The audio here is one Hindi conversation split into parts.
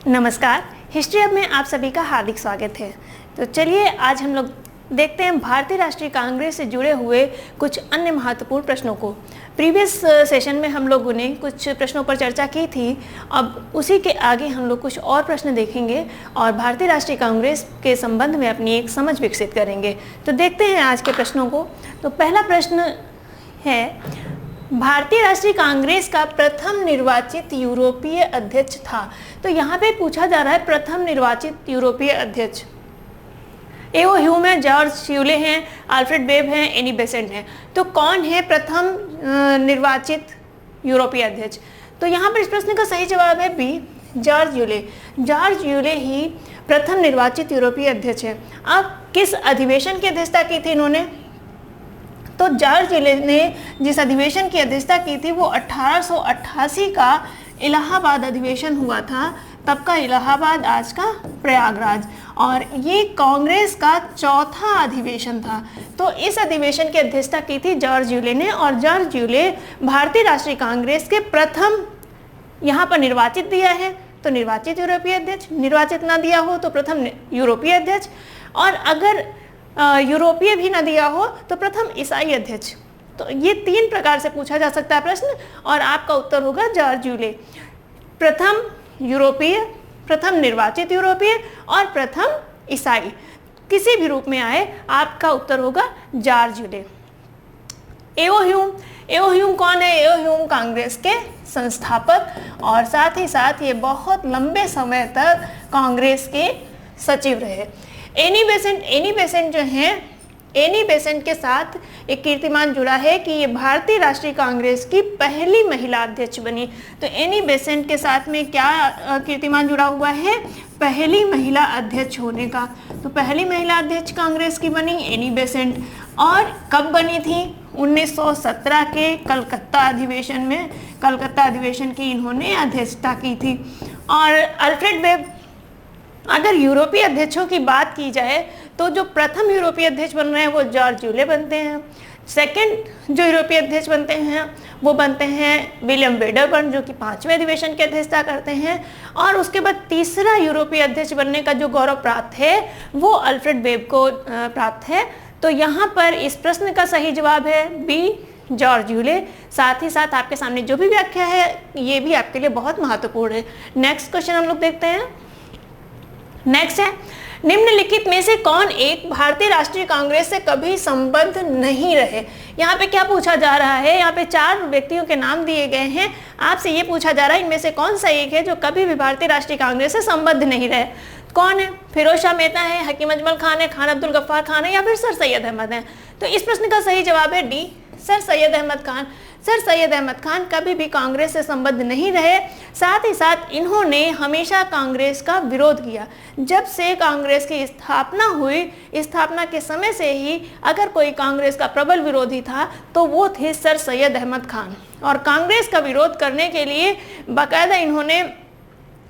नमस्कार, हिस्ट्री हब में आप सभी का हार्दिक स्वागत है। तो चलिए आज हम लोग देखते हैं भारतीय राष्ट्रीय कांग्रेस से जुड़े हुए कुछ अन्य महत्वपूर्ण प्रश्नों को। प्रीवियस सेशन में हम लोगों ने कुछ प्रश्नों पर चर्चा की थी, अब उसी के आगे हम लोग कुछ और प्रश्न देखेंगे और भारतीय राष्ट्रीय कांग्रेस के संबंध में अपनी एक समझ विकसित करेंगे। तो देखते हैं आज के प्रश्नों को। तो पहला प्रश्न है, भारतीय राष्ट्रीय कांग्रेस का प्रथम निर्वाचित यूरोपीय अध्यक्ष था। तो यहाँ पे पूछा जा रहा है प्रथम निर्वाचित यूरोपीय अध्यक्ष। एओ ह्यूम है, जॉर्ज यूले हैं, अल्फ्रेड वेब हैं, एनी बेसेंट हैं। तो कौन है प्रथम निर्वाचित यूरोपीय अध्यक्ष? तो यहाँ पर इस प्रश्न का सही जवाब है B, George Yule. George Yule ही प्रथम निर्वाचित यूरोपीय अध्यक्ष है। अब किस अधिवेशन की अध्यक्षता की थी इन्होंने? तो जॉर्ज यूले ने जिस अधिवेशन की अध्यक्षता की थी वो 1888 का इलाहाबाद अधिवेशन हुआ था। तब का इलाहाबाद आज का प्रयागराज, और ये कांग्रेस का चौथा अधिवेशन था। तो इस अधिवेशन की अध्यक्षता की थी जॉर्ज यूले ने, और जॉर्ज यूले भारतीय राष्ट्रीय कांग्रेस के प्रथम यहाँ पर निर्वाचित दिया है तो निर्वाचित यूरोपीय अध्यक्ष, निर्वाचित ना दिया हो तो प्रथम यूरोपीय अध्यक्ष, और अगर यूरोपीय भी ना दिया हो तो प्रथम ईसाई अध्यक्ष। तो ये तीन प्रकार से पूछा जा सकता है प्रश्न, और आपका उत्तर होगा जॉर्ज यूले। प्रथम यूरोपीय, प्रथम निर्वाचित यूरोपीय और प्रथम ईसाई, किसी भी रूप में आए आपका उत्तर होगा जॉर्ज यूले। एओ ह्यूम, एओ ह्यूम कौन है? एओ ह्यूम कांग्रेस के संस्थापक और साथ ही साथ ये बहुत लंबे समय तक कांग्रेस के सचिव रहे। एनी बेसेंट जो हैं, एनी बेसेंट के साथ एक कीर्तिमान जुड़ा है कि ये भारतीय राष्ट्रीय कांग्रेस की पहली महिला अध्यक्ष बनी। तो एनी बेसेंट के साथ में क्या कीर्तिमान जुड़ा हुआ है? पहली महिला अध्यक्ष होने का। तो पहली महिला अध्यक्ष कांग्रेस की बनी एनी बेसेंट, और कब बनी थी? 1917 के कलकत्ता अधिवेशन में, कलकत्ता अधिवेशन की इन्होंने अध्यक्षता की थी। और अल्फ्रेड वेब, अगर यूरोपीय अध्यक्षों की बात की जाए तो जो प्रथम यूरोपीय अध्यक्ष बन रहे हैं वो जॉर्ज यूले बनते हैं। सेकंड जो यूरोपीय अध्यक्ष बनते हैं वो बनते हैं विलियम वेडरबर्न, जो कि 5वें अधिवेशन की अध्यक्षता करते हैं। और उसके बाद तीसरा यूरोपीय अध्यक्ष बनने का जो गौरव प्राप्त है वो अल्फ्रेड वेब को प्राप्त है। तो यहाँ पर इस प्रश्न का सही जवाब है बी, जॉर्ज यूले। साथ ही साथ आपके सामने जो भी व्याख्या है ये भी आपके लिए बहुत महत्वपूर्ण है। नेक्स्ट क्वेश्चन हम लोग देखते हैं। नेक्स्ट है, निम्नलिखित में से कौन एक भारतीय राष्ट्रीय कांग्रेस से कभी संबद्ध नहीं रहे? यहाँ पे क्या पूछा जा रहा है? यहाँ पे 4 व्यक्तियों के नाम दिए गए हैं। आपसे ये पूछा जा रहा है इनमें से कौन सा एक है जो कभी भी भारतीय राष्ट्रीय कांग्रेस से संबद्ध नहीं रहे? कौन है? फिरोज शाह मेहता है, हकीम अजमल खान है, खान अब्दुल गफ्फार खान है, या फिर सर सैयद अहमद है? तो इस प्रश्न का सही जवाब है D, sir Syed Ahmad Khan. Sir Syed Ahmad Khan कभी भी कांग्रेस से संबद्ध नहीं रहे। साथ ही साथ इन्होंने हमेशा कांग्रेस का विरोध किया। जब से कांग्रेस की स्थापना हुई, स्थापना के समय से ही अगर कोई कांग्रेस का प्रबल विरोधी था तो वो थे सर सैयद अहमद खान। और कांग्रेस का विरोध करने के लिए बाकायदा इन्होंने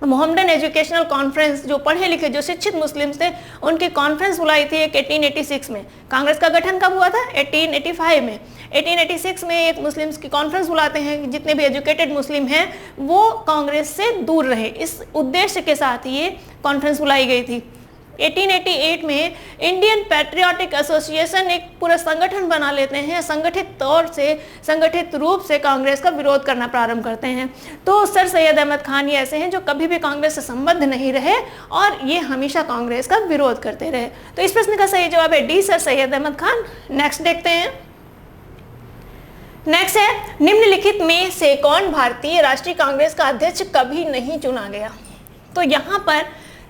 मोहम्मदन एजुकेशनल कॉन्फ्रेंस, जो पढ़े लिखे जो शिक्षित मुस्लिम्स थे उनकी कॉन्फ्रेंस बुलाई थी 1886 में। कांग्रेस का गठन कब हुआ था? 1885 में। 1886 में एक मुस्लिम्स की कॉन्फ्रेंस बुलाते हैं, जितने भी एजुकेटेड मुस्लिम हैं वो कांग्रेस से दूर रहे, इस उद्देश्य के साथ ये कॉन्फ्रेंस बुलाई गई थी। 1888 में इंडियन पैट्रियोटिक एसोसिएशन एक पूरा संगठन बना लेते हैं, संगठित तौर से, संगठित रूप से कांग्रेस का विरोध करना प्रारंभ करते हैं। तो सर सैयद अहमद खान ये ऐसे हैं जो कभी भी कांग्रेस से संबद्ध नहीं रहे और ये हमेशा कांग्रेस का विरोध करते रहे। तो इस प्रश्न का सही जवाब है D, sir Syed Ahmad Khan. Next देखते हैं। नेक्स्ट है, निम्नलिखित में से कौन भारतीय राष्ट्रीय कांग्रेस का अध्यक्ष कभी नहीं चुना गया? तो यहाँ पर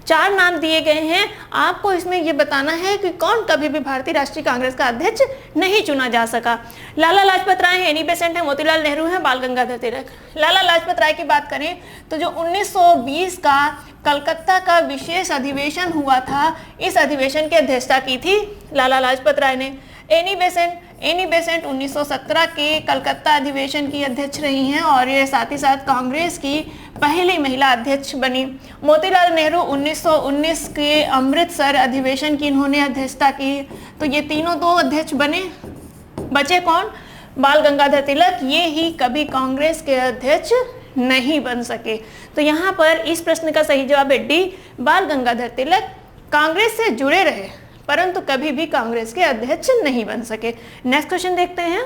4 नाम दिए गए हैं। आपको इसमें यह बताना है कि कौन कभी भी भारतीय राष्ट्रीय कांग्रेस का अध्यक्ष नहीं चुना जा सका। लाला लाजपत राय हैं, एनी बेसेंट है, मोतीलाल नेहरू हैं, बाल गंगाधर तिलक। लाला लाजपत राय की बात करें तो जो 1920 का कलकत्ता का विशेष अधिवेशन हुआ था, इस अधिवेशन की अध्यक्षता की थी लाला लाजपत राय ने। एनी बेसेंट 1917 के कलकत्ता अधिवेशन की अध्यक्ष रही हैं और ये साथ ही साथ कांग्रेस की पहली महिला अध्यक्ष बनी। मोतीलाल नेहरू 1919 के अमृतसर अधिवेशन की इन्होंने अध्यक्षता की। तो ये तीनों 2 अध्यक्ष बने। बचे कौन? बाल गंगाधर तिलक, ये ही कभी कांग्रेस के अध्यक्ष नहीं बन सके। तो यहाँ पर इस प्रश्न का सही जवाब है डी, बाल गंगाधर तिलक कांग्रेस से जुड़े रहे परंतु कभी भी कांग्रेस के अध्यक्ष नहीं बन सके। नेक्स्ट क्वेश्चन देखते हैं।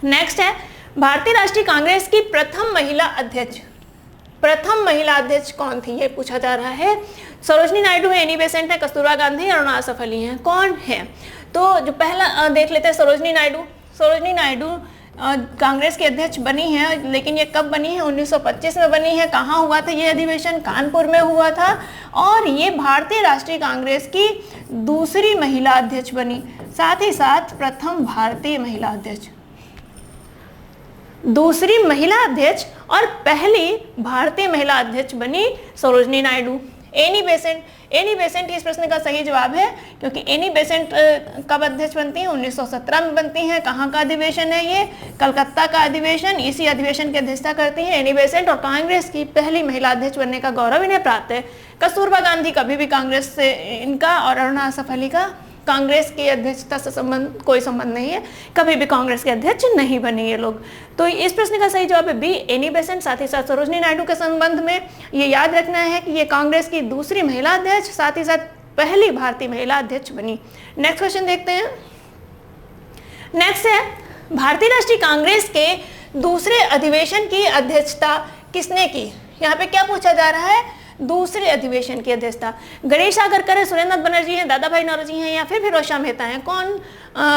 नेक्स्ट है भारतीय राष्ट्रीय कांग्रेस की प्रथम महिला अध्यक्ष। प्रथम महिला अध्यक्ष कौन थी ये पूछा जा रहा है। सरोजनी नायडू है, एनी बेसेंट है, कस्तूरबा गांधी, अरुणा असफ अली हैं, कौन है? तो जो पहला देख लेते हैं सरोजनी नायडू। सरोजनी नायडू कांग्रेस की अध्यक्ष बनी है, लेकिन ये कब बनी है? 1925 में बनी है। कहाँ हुआ था ये अधिवेशन? कानपुर में हुआ था। और ये भारतीय राष्ट्रीय कांग्रेस की दूसरी महिला अध्यक्ष बनी, साथ ही साथ प्रथम भारतीय महिला अध्यक्ष, दूसरी महिला अध्यक्ष और पहली भारतीय महिला अध्यक्ष बनी सरोजनी नायडू। एनी बेसेंट इस प्रश्न का सही जवाब है, क्योंकि एनी बेसेंट कब अध्यक्ष बनती हैं? 1917 में बनती हैं। कहाँ का अधिवेशन है ये? कलकत्ता का अधिवेशन। इसी अधिवेशन की अध्यक्षता करती हैं एनी बेसेंट और कांग्रेस की पहली महिला अध्यक्ष बनने का गौरव इन्हें प्राप्त है। कस्तूरबा गांधी कभी भी कांग्रेस से इनका और अरुणा असफ अली का कांग्रेस की अध्यक्षता से कोई संबंध नहीं है, कभी भी कांग्रेस के अध्यक्ष नहीं बने ये लोग। तो इस प्रश्न का सही जवाब है बी, एनी बेसेंट। साथ ही साथ सरोजनी नायडू के संबंध में ये याद रखना है कि ये कांग्रेस की दूसरी महिला अध्यक्ष, साथ ही साथ पहली भारतीय महिला अध्यक्ष बनी। नेक्स्ट क्वेश्चन देखते हैं। नेक्स्ट है भारतीय राष्ट्रीय कांग्रेस के दूसरे अधिवेशन की अध्यक्षता किसने की? यहाँ पे क्या पूछा जा रहा है? दूसरे अधिवेशन की अध्यक्षता गणेश आगरकर है, सुरेंद्रनाथ बनर्जी हैं, दादा भाई नौरोजी हैं या फिर फिरोज शाह मेहता हैं? कौन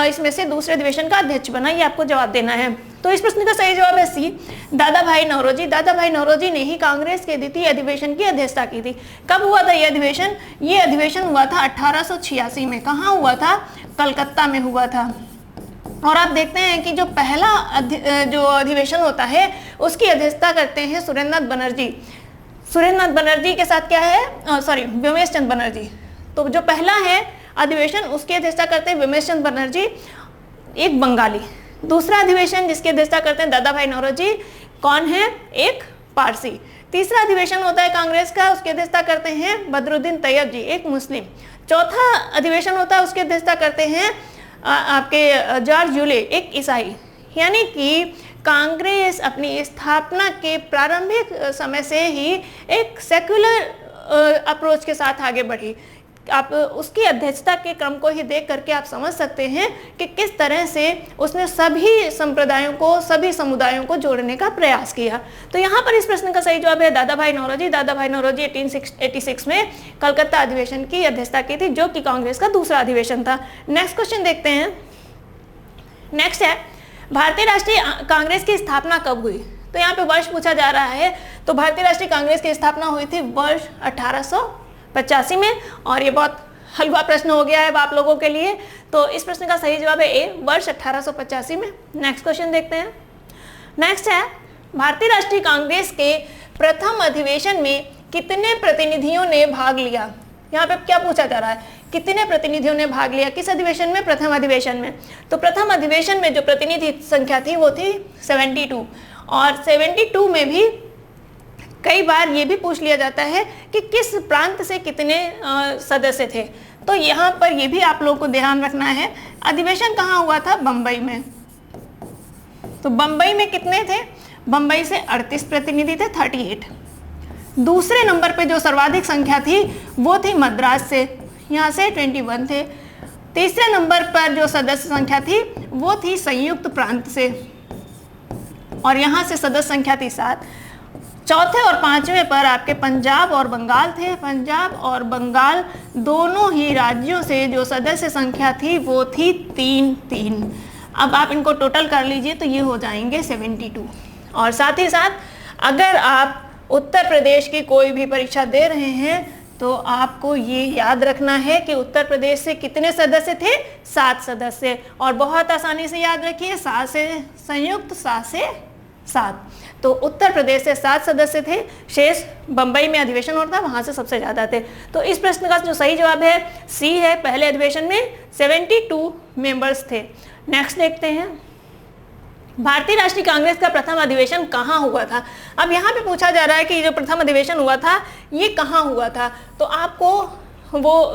इसमें से दूसरे अधिवेशन का अध्यक्ष बना, ये आपको जवाब देना है। तो इस प्रश्न का सही जवाब है सी, दादा भाई नौरोजी। दादा भाई नौरोजी ने ही कांग्रेस के द्वितीय अधिवेशन की अध्यक्षता की थी। कब हुआ था ये अधिवेशन? ये अधिवेशन हुआ था 1886 में। कहाँ हुआ था? कलकत्ता में हुआ था। और आप देखते हैं कि जो पहला जो अधिवेशन होता है उसकी अध्यक्षता करते हैं सुरेंद्रनाथ बनर्जी। सुरेंद्रनाथ बनर्जी के साथ क्या है? व्योमेश चंद्र बनर्जी। तो जो पहला है अधिवेशन उसकी अध्यक्षता करते हैं व्योमेश चंद्र बनर्जी, एक बंगाली। दूसरा अधिवेशन जिसकी अध्यक्षता करते हैं दादा भाई नौरोजी, कौन है? एक पारसी। तीसरा अधिवेशन होता है कांग्रेस का, उसकी अध्यक्षता करते हैं बदरुद्दीन तैयब जी, एक मुस्लिम। चौथा अधिवेशन होता है उसकी अध्यक्षता करते हैं आपके जॉर्ज यूले, एक ईसाई। यानी कि कांग्रेस अपनी स्थापना के प्रारंभिक समय से ही एक सेक्युलर अप्रोच के साथ आगे बढ़ी। आप उसकी अध्यक्षता के क्रम को ही देख करके आप समझ सकते हैं कि किस तरह से उसने सभी संप्रदायों को, सभी समुदायों को जोड़ने का प्रयास किया। तो यहाँ पर इस प्रश्न का सही जवाब है दादा भाई नौरोजी। दादा भाई नौरोजी 1886 में कलकत्ता अधिवेशन की अध्यक्षता की थी, जो कि कांग्रेस का दूसरा अधिवेशन था। नेक्स्ट क्वेश्चन देखते हैं। नेक्स्ट है भारतीय राष्ट्रीय कांग्रेस की स्थापना कब हुई? तो यहाँ पे वर्ष पूछा जा रहा है। तो भारतीय राष्ट्रीय कांग्रेस की स्थापना हुई थी वर्ष 1885 में, और ये बहुत हलवा प्रश्न हो गया है आप लोगों के लिए। तो इस प्रश्न का सही जवाब है ए, वर्ष 1885 में। नेक्स्ट क्वेश्चन देखते हैं। नेक्स्ट है भारतीय राष्ट्रीय कांग्रेस के प्रथम अधिवेशन में कितने प्रतिनिधियों ने भाग लिया? यहाँ पे क्या पूछा जा रहा है? कितने प्रतिनिधियों ने भाग लिया? किस अधिवेशन में? प्रथम अधिवेशन में। तो प्रथम अधिवेशन में जो प्रतिनिधि संख्या थी वो थी 72, और 72 में भी कई बार ये भी पूछ लिया जाता है कि किस प्रांत से कितने सदस्य थे। तो यहाँ पर ये भी आप लोगों को ध्यान रखना है। अधिवेशन कहाँ हुआ था? बम्बई में। तो बम्बई में कितने थे? बम्बई से 38 प्रतिनिधि थे, 38। दूसरे नंबर पे जो सर्वाधिक संख्या थी वो थी मद्रास से, यहाँ से 21 थे। तीसरे नंबर पर जो सदस्य संख्या थी वो थी संयुक्त प्रांत से, और यहाँ से सदस्य संख्या थी 7। चौथे और पांचवें पर आपके पंजाब और बंगाल थे। पंजाब और बंगाल दोनों ही राज्यों से जो सदस्य संख्या थी वो थी 3। अब आप इनको टोटल कर लीजिए तो ये हो जाएंगे 72। और साथ ही साथ अगर आप उत्तर प्रदेश की कोई भी परीक्षा दे रहे हैं तो आपको ये याद रखना है कि उत्तर प्रदेश से कितने सदस्य थे? 7 सदस्य। और बहुत आसानी से याद रखिए, 7 से संयुक्त, 7 से 7। तो उत्तर प्रदेश से 7 सदस्य थे, शेष बंबई में अधिवेशन होता, वहाँ से सबसे ज़्यादा थे। तो इस प्रश्न का जो सही जवाब है सी है, पहले अधिवेशन में 72 मेंबर्स थे। नेक्स्ट देखते हैं, भारतीय राष्ट्रीय कांग्रेस का प्रथम अधिवेशन कहाँ हुआ था? अब यहाँ पे पूछा जा रहा है कि जो प्रथम अधिवेशन हुआ था ये कहाँ हुआ था, तो आपको वो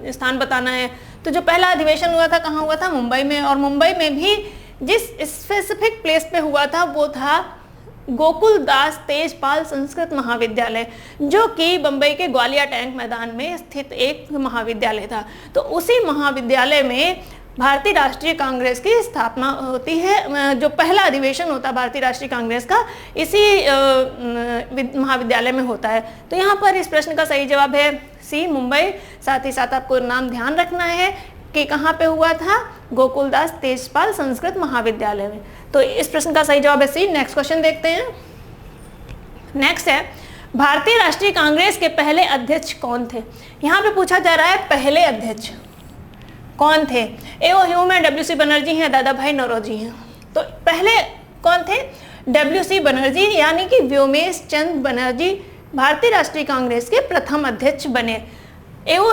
स्थान बताना है। तो जो पहला अधिवेशन हुआ था कहाँ हुआ था? मुंबई में। और मुंबई में भी जिस स्पेसिफिक प्लेस पे हुआ था वो था गोकुल दास तेजपाल संस्कृत महाविद्यालय, जो कि बम्बई के ग्वालियर टैंक मैदान में स्थित एक महाविद्यालय था। तो उसी महाविद्यालय में भारतीय राष्ट्रीय कांग्रेस की स्थापना होती है। जो पहला अधिवेशन होता है भारतीय राष्ट्रीय कांग्रेस का, इसी महाविद्यालय में होता है। तो यहाँ पर इस प्रश्न का सही जवाब है सी, मुंबई। साथ ही साथ आपको नाम ध्यान रखना है कि कहाँ पे हुआ था, गोकुलदास तेजपाल संस्कृत महाविद्यालय में। तो इस प्रश्न का सही जवाब है सी। नेक्स्ट क्वेश्चन देखते हैं। नेक्स्ट है, भारतीय राष्ट्रीय कांग्रेस के पहले अध्यक्ष कौन थे? यहाँ पे पूछा जा रहा है पहले अध्यक्ष कौन थे। ए.ओ. ह्यूम है, डब्ल्यू.सी. बनर्जी हैं, दादा भाई नौरोजी हैं। तो पहले कौन थे? डब्ल्यू.सी. बनर्जी, यानी कि व्योमेश चंद्र बनर्जी भारतीय राष्ट्रीय कांग्रेस के प्रथम अध्यक्ष बने। ए.ओ.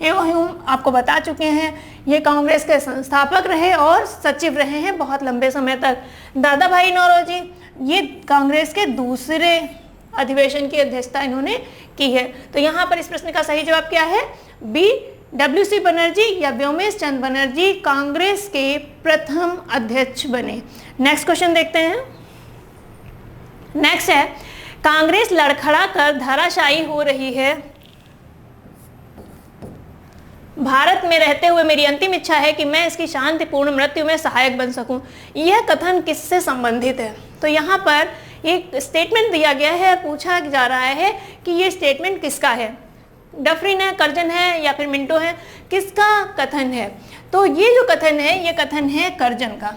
ह्यूम आपको बता चुके हैं, ये कांग्रेस के संस्थापक रहे और सचिव रहे हैं बहुत लंबे समय तक। दादा भाई नौरोजी, ये कांग्रेस के दूसरे अधिवेशन की अध्यक्षता इन्होंने की है। तो यहाँ पर इस प्रश्न का सही जवाब क्या है? बी, डब्ल्यू.सी. बनर्जी या व्योमेश चंद्र बनर्जी कांग्रेस के प्रथम अध्यक्ष बने। नेक्स्ट क्वेश्चन देखते हैं। नेक्स्ट है, कांग्रेस लड़खड़ा कर धराशायी हो रही है। भारत में रहते हुए मेरी अंतिम इच्छा है कि मैं इसकी शांतिपूर्ण मृत्यु में सहायक बन सकूं। यह कथन किससे संबंधित है? तो यहाँ पर एक स्टेटमेंट दिया गया है, पूछा जा रहा है कि ये स्टेटमेंट किसका है। डफरिन है, कर्जन है या फिर मिंटो है, किसका कथन है? तो ये जो कथन है, ये कथन है कर्जन का।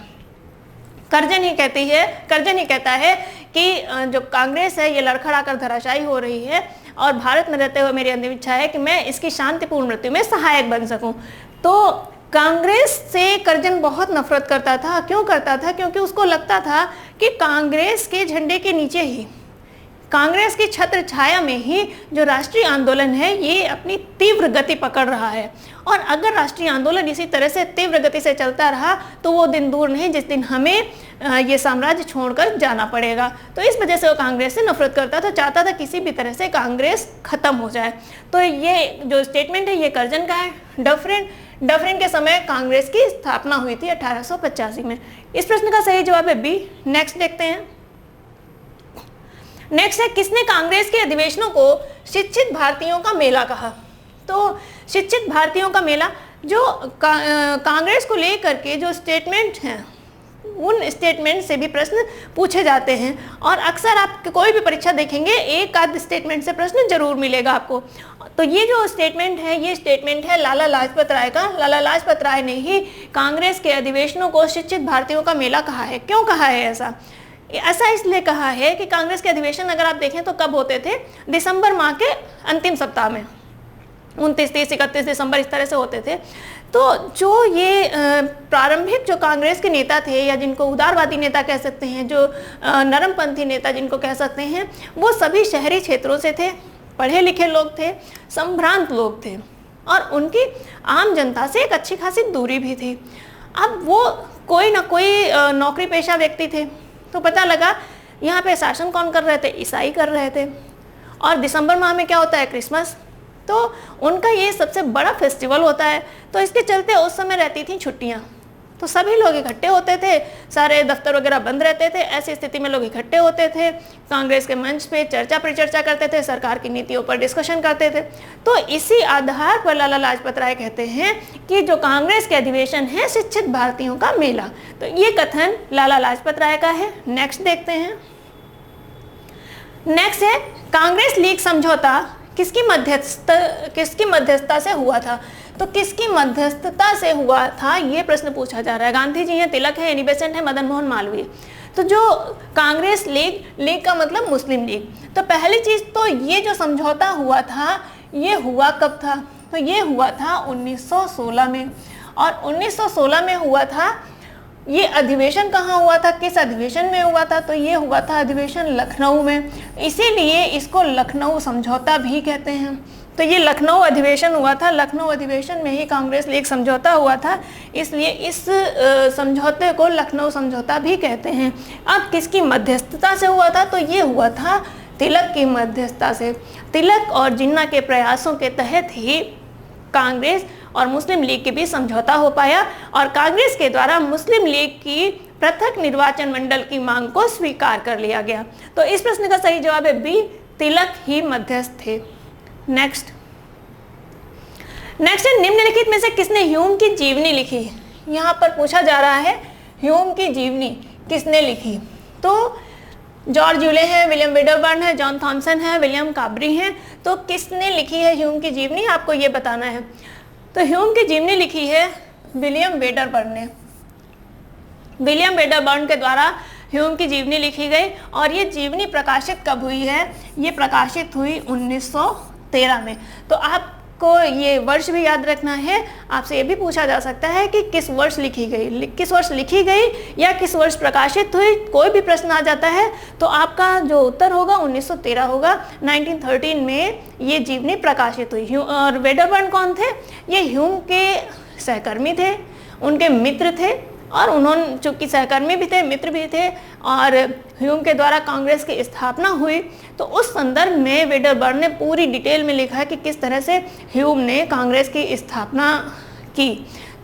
कर्जन ही कहता है कि जो कांग्रेस है ये लड़खड़ा कर धराशायी हो रही है और भारत में रहते हुए मेरी अंतिम इच्छा है कि मैं इसकी शांतिपूर्ण मृत्यु में सहायक बन सकूं। तो कांग्रेस से कर्जन बहुत नफरत करता था। क्यों करता था? क्योंकि उसको लगता था कि कांग्रेस के झंडे के नीचे ही, कांग्रेस की छत्र छाया में ही जो राष्ट्रीय आंदोलन है ये अपनी तीव्र गति पकड़ रहा है, और अगर राष्ट्रीय आंदोलन इसी तरह से तीव्र गति से चलता रहा तो वो दिन दूर नहीं जिस दिन हमें ये साम्राज्य छोड़कर जाना पड़ेगा। तो इस वजह से वो कांग्रेस से नफरत करता था, चाहता था किसी भी तरह से कांग्रेस खत्म हो जाए। तो ये जो स्टेटमेंट है ये कर्जन का है। डफरिन के समय कांग्रेस की स्थापना हुई थी 1885 में। इस प्रश्न का सही जवाब है बी। नेक्स्ट देखते हैं। नेक्स्ट है, किसने कांग्रेस के अधिवेशनों को शिक्षित भारतीयों का मेला कहा? तो शिक्षित भारतीयों का मेला, जो कांग्रेस को लेकर के जो स्टेटमेंट हैं उन स्टेटमेंट से भी प्रश्न पूछे जाते हैं, और अक्सर आप कोई भी परीक्षा देखेंगे एक आध स्टेटमेंट से प्रश्न जरूर मिलेगा आपको। तो ये जो स्टेटमेंट है ये स्टेटमेंट है लाला लाजपत राय का। लाला लाजपत राय ने ही कांग्रेस के अधिवेशनों को शिक्षित भारतीयों का मेला कहा है। क्यों कहा है ऐसा? ऐसा इसलिए कहा है कि कांग्रेस के अधिवेशन अगर आप देखें तो कब होते थे? दिसंबर माह के अंतिम सप्ताह में, 29, 30, 31 दिसंबर इस तरह से होते थे। तो जो ये प्रारंभिक जो कांग्रेस के नेता थे, या जिनको उदारवादी नेता कह सकते हैं, जो नरमपंथी नेता जिनको कह सकते हैं, वो सभी शहरी क्षेत्रों से थे, पढ़े लिखे लोग थे, संभ्रांत लोग थे, और उनकी आम जनता से एक अच्छी खासी दूरी भी थी। अब वो कोई ना कोई नौकरी पेशा व्यक्ति थे। तो पता लगा यहाँ पे शासन कौन कर रहे थे? ईसाई कर रहे थे। और दिसंबर माह में क्या होता है? क्रिसमस। तो उनका ये सबसे बड़ा फेस्टिवल होता है। तो इसके चलते उस समय रहती थी छुट्टियाँ, तो सभी लोग इकट्ठे होते थे, सारे दफ्तर वगैरह बंद रहते थे। ऐसी स्थिति में लोग इकट्ठे होते थे, कांग्रेस के मंच पे चर्चा परिचर्चा करते थे, सरकार की नीतियों पर डिस्कशन करते थे। तो इसी आधार पर लाला लाजपत राय कहते हैं कि जो कांग्रेस के अधिवेशन है शिक्षित भारतीयों का मेला। तो ये कथन लाला लाजपत राय का है। नेक्स्ट देखते हैं। नेक्स्ट है, कांग्रेस लीग समझौता किसकी मध्यस्थता से हुआ था? तो किसकी मध्यस्थता से हुआ था ये प्रश्न पूछा जा रहा है। गांधी जी हैं, तिलक है, एनी बेसेंट है, मदन मोहन मालवीय। तो जो कांग्रेस लीग का मतलब मुस्लिम लीग। तो पहली चीज तो ये जो समझौता हुआ था ये हुआ कब था? तो ये हुआ था 1916 में। और 1916 में हुआ था। ये अधिवेशन कहाँ हुआ था? किस अधिवेशन में हुआ था? तो ये हुआ था अधिवेशन लखनऊ में, इसीलिए इसको लखनऊ समझौता भी कहते हैं। तो ये लखनऊ अधिवेशन हुआ था, लखनऊ अधिवेशन में ही कांग्रेस लीग समझौता हुआ था, इसलिए इस समझौते को लखनऊ समझौता भी कहते हैं। अब किसकी मध्यस्थता से हुआ था? तो ये हुआ था तिलक की मध्यस्थता से। तिलक और जिन्ना के प्रयासों के तहत ही कांग्रेस और मुस्लिम लीग के बीच समझौता हो पाया, और कांग्रेस के द्वारा मुस्लिम लीग की पृथक निर्वाचन मंडल की मांग को स्वीकार कर लिया गया। तो इस प्रश्न का सही जवाब है बी, तिलक ही मध्यस्थ थे। नेक्स्ट है, निम्नलिखित में से किसने ह्यूम की जीवनी लिखी? यहाँ पर पूछा जा रहा है ह्यूम की जीवनी किसने लिखी? तो जॉर्ज यूले हैं, विलियम वेडरबर्न है, जॉन थॉमसन है, विलियम काब्री हैं। तो किसने लिखी है ह्यूम की जीवनी, आपको ये बताना है। तो ह्यूम की जीवनी लिखी है विलियम वेडरबर्न ने। विलियम वेडरबर्न के द्वारा ह्यूम की जीवनी लिखी गई और ये जीवनी प्रकाशित कब हुई है? ये प्रकाशित हुई 1913 में। तो आपको ये वर्ष भी याद रखना है। आपसे ये भी पूछा जा सकता है कि किस वर्ष लिखी गई, किस वर्ष लिखी गई या किस वर्ष प्रकाशित हुई। कोई भी प्रश्न आ जाता है तो आपका जो उत्तर होगा 1913 होगा। 1913 में ये जीवनी प्रकाशित हुई। और वेडरबर्न कौन थे? ये ह्यूम के सहकर्मी थे, उनके मित्र थे और उन्होंने चूँकि सहकर्मी भी थे, मित्र भी थे और ह्यूम के द्वारा कांग्रेस की स्थापना हुई। तो उस संदर्भ में वेडरबर्न ने पूरी डिटेल में लिखा है कि किस तरह से ह्यूम ने कांग्रेस की स्थापना की।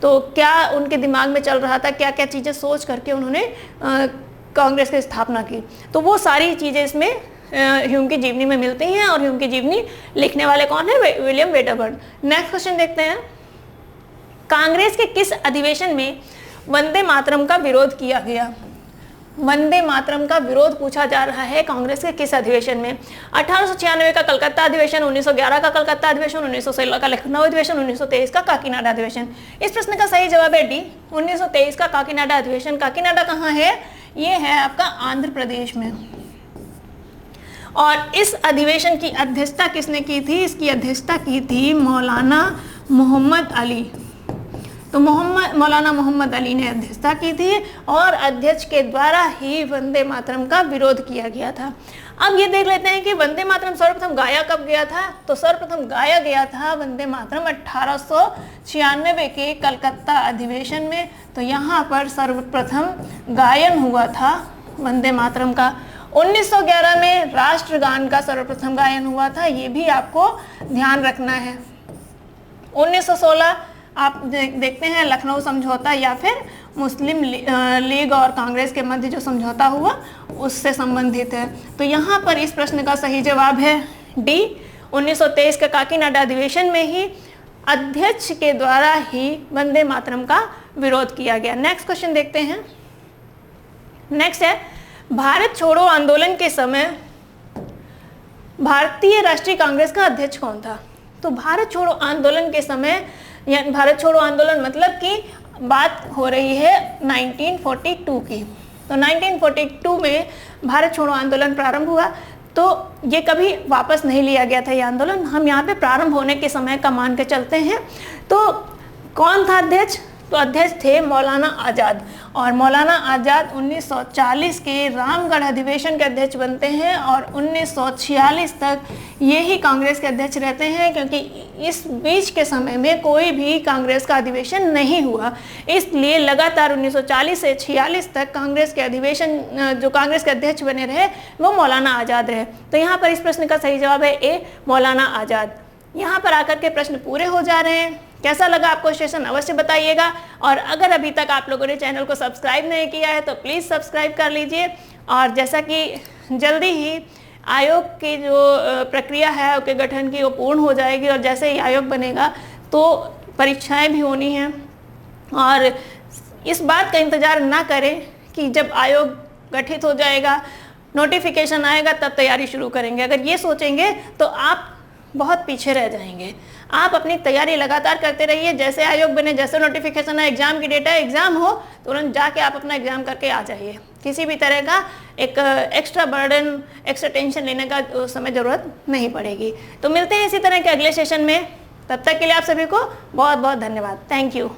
तो क्या उनके दिमाग में चल रहा था, क्या क्या चीज़ें सोच करके उन्होंने कांग्रेस की स्थापना की। तो वो सारी चीज़ें इसमें ह्यूम की जीवनी में मिलती हैं और ह्यूम की जीवनी लिखने वाले कौन है? William Wedderburn. नेक्स्ट क्वेश्चन देखते हैं, कांग्रेस के किस अधिवेशन में वंदे मातरम का विरोध किया गया? वंदे मातरम का विरोध पूछा जा रहा है कांग्रेस के किस अधिवेशन में? 1896 का कलकत्ता अधिवेशन, 1911 का कलकत्ता अधिवेशन, 1916 का लखनऊ अधिवेशन, 1923 का काकीनाडा अधिवेशन। इस प्रश्न का सही जवाब है डी, 1923 का काकीनाडा अधिवेशन। काकीनाडा कहाँ है? ये है आपका आंध्र प्रदेश में। और इस अधिवेशन की अध्यक्षता किसने की थी? इसकी अध्यक्षता की थी मौलाना मोहम्मद अली। तो मौलाना मोहम्मद अली ने अध्यक्षता की थी और अध्यक्ष के द्वारा ही वंदे मातरम का विरोध किया गया था। अब ये देख लेते हैं कि वंदे मातरम सर्वप्रथम गाया कब गया था? तो सर्वप्रथम गाया गया था वंदे मातरम 1896 के कलकत्ता अधिवेशन में। तो यहाँ पर सर्वप्रथम गायन हुआ था वंदे मातरम का। 1911 में राष्ट्रगान का सर्वप्रथम गायन हुआ था, ये भी आपको ध्यान रखना है। 1916 आप देखते हैं लखनऊ समझौता या फिर मुस्लिम लीग और कांग्रेस के मध्य जो समझौता हुआ उससे संबंधित है। तो यहाँ पर इस प्रश्न का सही जवाब है डी, 1923 के काकीनाडा अधिवेशन में ही अध्यक्ष के द्वारा ही वंदे मातरम का विरोध किया गया। नेक्स्ट क्वेश्चन देखते हैं। नेक्स्ट है, भारत छोड़ो आंदोलन के समय भारतीय राष्ट्रीय कांग्रेस का अध्यक्ष कौन था? तो भारत छोड़ो आंदोलन के समय, यानी भारत छोड़ो आंदोलन मतलब कि बात हो रही है 1942 की। तो 1942 में भारत छोड़ो आंदोलन प्रारंभ हुआ। तो ये कभी वापस नहीं लिया गया था ये आंदोलन, हम यहाँ पे प्रारंभ होने के समय का मान के चलते हैं। तो कौन था अध्यक्ष? तो अध्यक्ष थे मौलाना आज़ाद। और मौलाना आज़ाद 1940 के रामगढ़ अधिवेशन के अध्यक्ष बनते हैं और 1946 तक ये ही कांग्रेस के अध्यक्ष रहते हैं, क्योंकि इस बीच के समय में कोई भी कांग्रेस का अधिवेशन नहीं हुआ। इसलिए लगातार 1940 से 46 तक कांग्रेस के अधिवेशन जो कांग्रेस के अध्यक्ष बने रहे वो मौलाना आज़ाद रहे। तो यहाँ पर इस प्रश्न का सही जवाब है ए, मौलाना आज़ाद। यहाँ पर आकर के प्रश्न पूरे हो जा रहे हैं। कैसा लगा आपको सेशन अवश्य बताइएगा। और अगर अभी तक आप लोगों ने चैनल को सब्सक्राइब नहीं किया है तो प्लीज़ सब्सक्राइब कर लीजिए। और जैसा कि जल्दी ही आयोग की जो प्रक्रिया है आयोग के गठन की वो पूर्ण हो जाएगी और जैसे ही आयोग बनेगा तो परीक्षाएं भी होनी हैं। और इस बात का इंतज़ार ना करें कि जब आयोग गठित हो जाएगा, नोटिफिकेशन आएगा तब तैयारी शुरू करेंगे। अगर ये सोचेंगे तो आप बहुत पीछे रह जाएंगे। आप अपनी तैयारी लगातार करते रहिए। जैसे आयोग बने, जैसे नोटिफिकेशन है, एग्जाम की डेट है, एग्जाम हो तुरंत जाके आप अपना एग्जाम करके आ जाइए। किसी भी तरह का एक एक्स्ट्रा बर्डन, एक्स्ट्रा टेंशन लेने का उस समय ज़रूरत नहीं पड़ेगी। तो मिलते हैं इसी तरह के अगले सेशन में। तब तक के लिए आप सभी को बहुत बहुत धन्यवाद। Thank you.